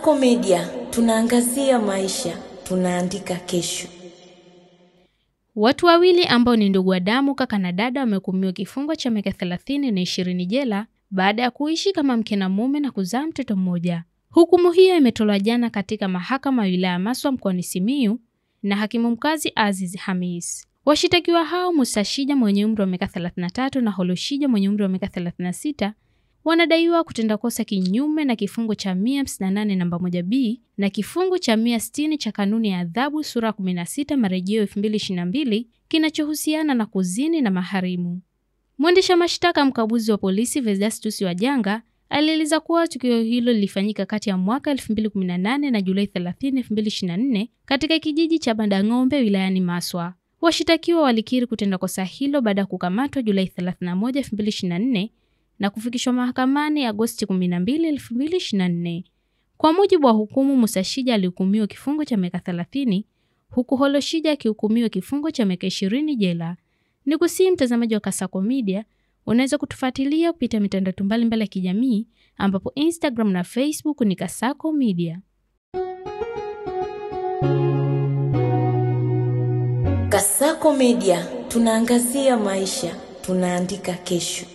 Kasako Media, tunaangazia maisha, tunaandika kesho. Watu wawili ambao ni ndugu wa damu, kaka na dada, wamehukumiwa kifungo cha miaka 30 na 20 jela baada ya kuishi kama mke na mume na kuzaa mtoto mmoja. Hukumu hiyo imetolewa jana katika mahakama ya wilaya Maswa mkoani Simiyu na hakimu mkazi Aziz Hamis. Washitakiwa hao Musa Shija mwenye umri wa miaka 33 na Holo Shija mwenye umri wa miaka 36 wanadaiwa kutenda kosa kinyume na kifungu cha 158 namba 1B na kifungu cha 160 cha kanuni ya adhabu sura 16 marejeo 2022 kinachohusiana na kuzini na maharimu. Mwendesha mashtaka mkaguzi wa polisi Vedastus Wajanga alieleza kuwa tukio hilo lilifanyika kati ya mwaka 2018 na Julai 30, 2024 katika kijiji cha Bandang'ombe wilayani Maswa. Washitakiwa walikiri kutenda kosa hilo baada ya kukamatwa Julai 31, 2024 na kufikishwa mahakamani Agosti 12, 2024. Kwa mujibu wa hukumu, Musa Shija alihukumiwa kifungo cha miaka 30 huku Holo Shija akihukumiwa kifungo cha miaka 20 jela. Nikusihi mtazamaji wa Kasako Media, unaweza kutufuatilia kupitia mitandao mbalimbali ya kijamii ambapo Instagram na Facebook ni Kasako Media. Kasako Media, tunaangazia maisha, tunaandika kesho.